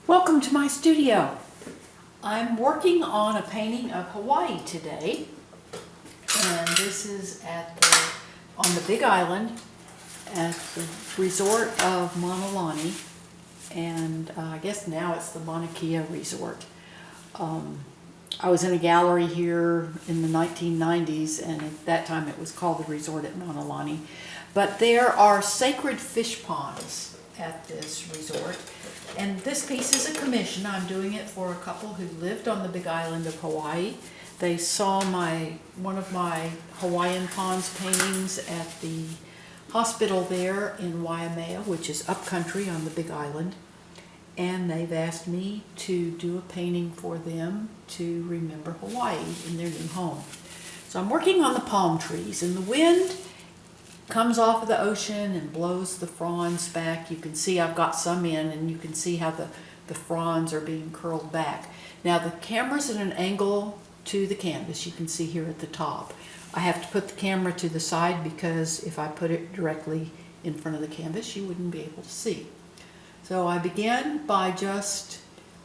Welcome to my studio. I'm working on a painting of Hawaii today, and this is on the Big Island at the resort of Maunalani, and I guess now it's the Mauna Kea Resort. I was in a gallery here in the 1990s, and at that time it was called the Resort at Maunalani. But there are sacred fish ponds at this resort, and this piece is a commission. I'm doing it for a couple who lived on the Big Island of Hawaii. They saw one of my Hawaiian ponds paintings at the hospital there in Waimea, which is upcountry on the Big Island, and they've asked me to do a painting for them to remember Hawaii in their new home. So I'm working on the palm trees, and the wind comes off of the ocean and blows the fronds back. You can see I've got some in, and you can see how the fronds are being curled back. Now the camera's at an angle to the canvas. You can see here at the top. I have to put the camera to the side because if I put it directly in front of the canvas, you wouldn't be able to see. So I begin by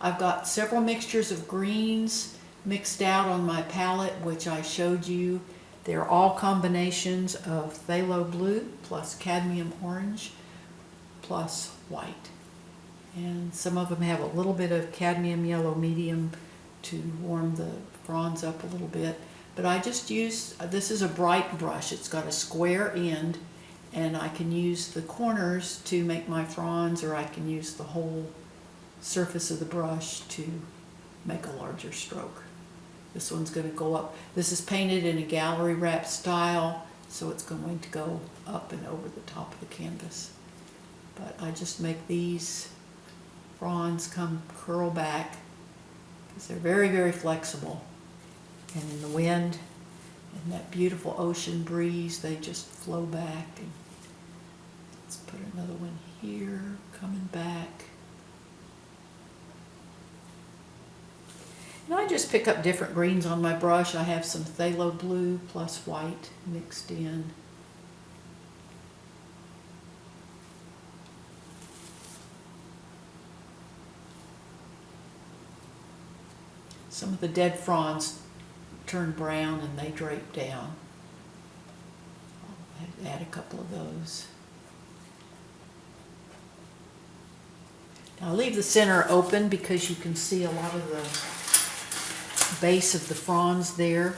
I've got several mixtures of greens mixed out on my palette, which I showed you. They're all combinations of phthalo blue plus cadmium orange plus white. And some of them have a little bit of cadmium yellow medium to warm the fronds up a little bit. But I just this is a bright brush. It's got a square end, and I can use the corners to make my fronds, or I can use the whole surface of the brush to make a larger stroke. This one's going to go up. This is painted in a gallery wrap style, so it's going to go up and over the top of the canvas. But I just make these fronds curl back because they're very, very flexible. And in the wind and that beautiful ocean breeze, they just flow back. And let's put another one here, coming back. And I just pick up different greens on my brush. I have some phthalo blue plus white mixed in. Some of the dead fronds turn brown and they drape down. I'll add a couple of those. Now I leave the center open because you can see a lot of the base of the fronds there.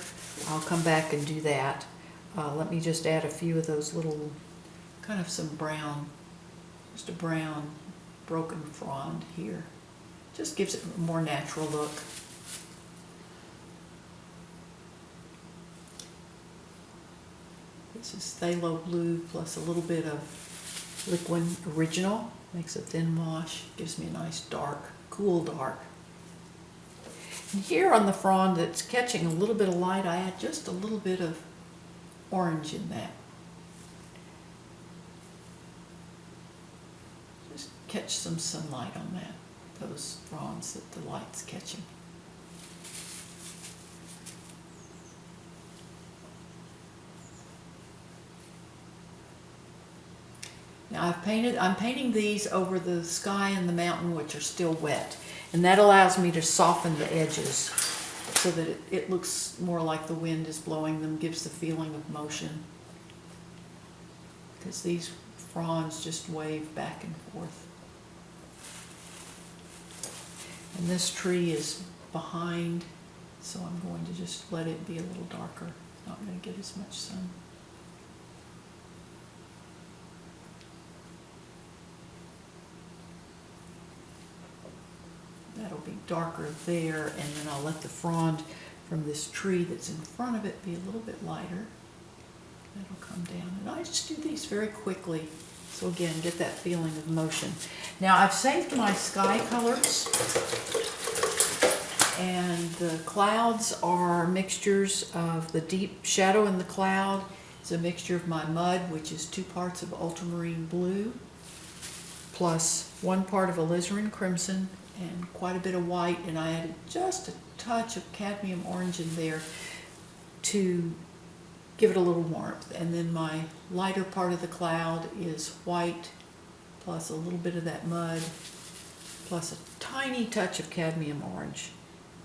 I'll come back and do that. Let me just add a few of those little, kind of some brown, just a brown broken frond here. Just gives it a more natural look. This is phthalo blue plus a little bit of liquid original. Makes a thin wash. Gives me a nice dark, cool dark. And here on the frond that's catching a little bit of light, I add just a little bit of orange in that. Just catch some sunlight on those fronds that the light's catching. Now I'm painting these over the sky and the mountain, which are still wet. And that allows me to soften the edges so that it looks more like the wind is blowing them, gives the feeling of motion. Because these fronds just wave back and forth. And this tree is behind, so I'm going to just let it be a little darker. It's not going to get as much sun. That'll be darker there, and then I'll let the frond from this tree that's in front of it be a little bit lighter. That'll come down. And I just do these very quickly, so again, get that feeling of motion. Now I've saved my sky colors, and the clouds are mixtures of the deep shadow in the cloud. It's a mixture of my mud, which is 2 parts of ultramarine blue, plus 1 part of alizarin crimson, and quite a bit of white, and I added just a touch of cadmium orange in there to give it a little warmth. And then my lighter part of the cloud is white plus a little bit of that mud plus a tiny touch of cadmium orange.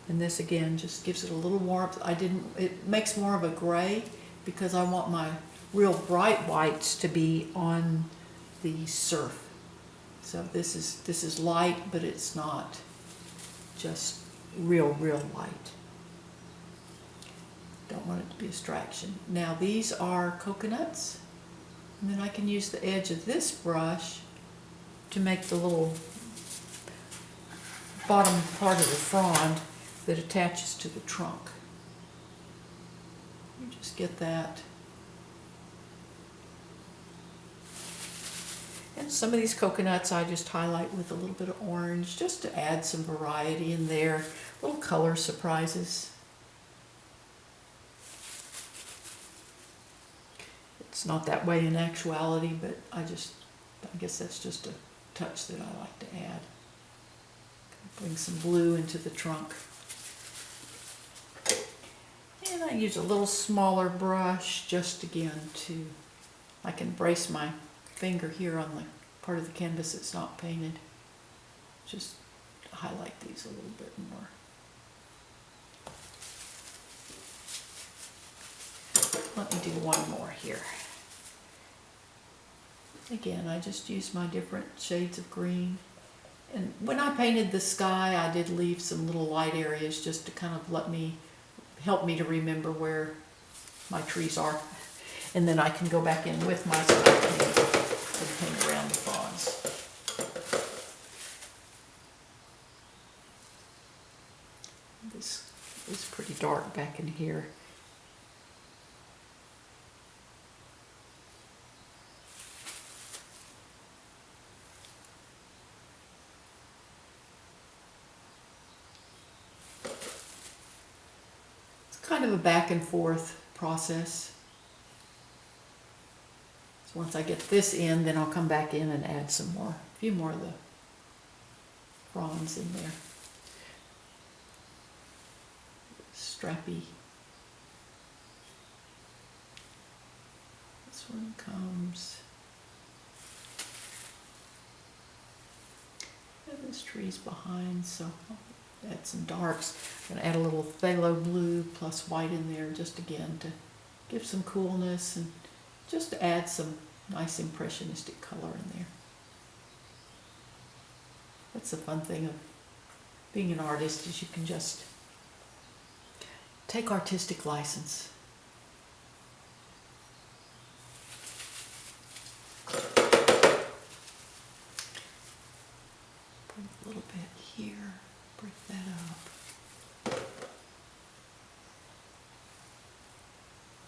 And this again just gives it a little warmth. It makes more of a gray because I want my real bright whites to be on the surf. So this is light, but it's not just real light. Don't want it to be a distraction. Now these are coconuts, and then I can use the edge of this brush to make the little bottom part of the frond that attaches to the trunk. You just get that. And some of these coconuts I just highlight with a little bit of orange just to add some variety in there, little color surprises. It's not that way in actuality, but I guess that's just a touch that I like to add. Bring some blue into the trunk. And I use a little smaller brush just again I can brace my finger here on the part of the canvas that's not painted. Just highlight these a little bit more. Let me do one more here. Again, I just use my different shades of green. And when I painted the sky, I did leave some little light areas just to kind of help me to remember where my trees are. And then I can go back in with my sky paint and paint around the fronds. This is pretty dark back in here. Kind of a back and forth process. So once I get this in, then I'll come back in and add a few more of the fronds in there. Strappy. This one comes. And this tree's behind, so add some darks. I'm going to add a little phthalo blue plus white in there just again to give some coolness and just to add some nice impressionistic color in there. That's the fun thing of being an artist, is you can just take artistic license. Bring a little bit here. Break that up.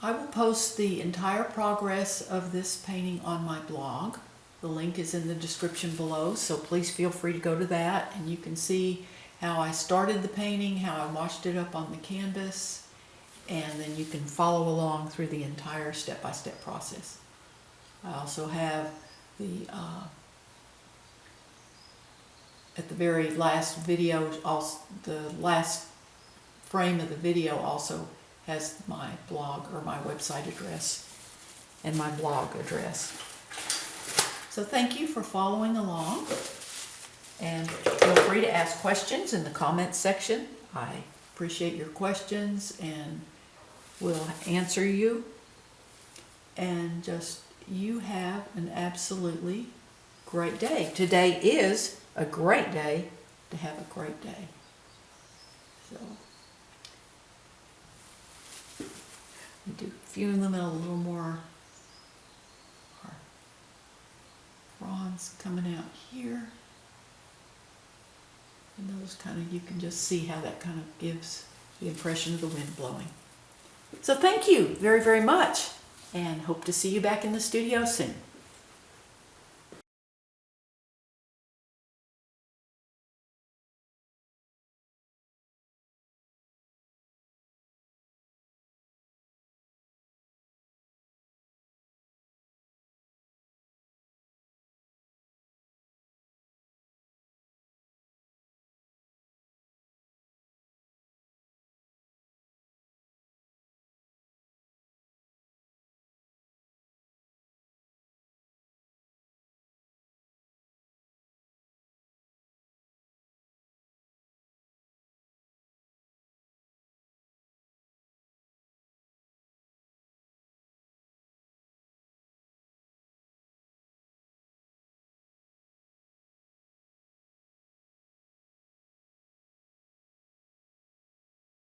I will post the entire progress of this painting on my blog. The link is in the description below, so please feel free to go to that and you can see how I started the painting, how I washed it up on the canvas, and then you can follow along through the entire step-by-step process. I also have at the very last video, also the last frame of the video also has my blog or my website address and my blog address. So thank you for following along, and feel free to ask questions in the comments section. I appreciate your questions and will answer you. And just you have an absolutely great day. Today is a great day to have a great day. So, we do a few of them in a little more. Our fronds coming out here. And those kind of, you can just see how that kind of gives the impression of the wind blowing. So thank you very, very much, and hope to see you back in the studio soon.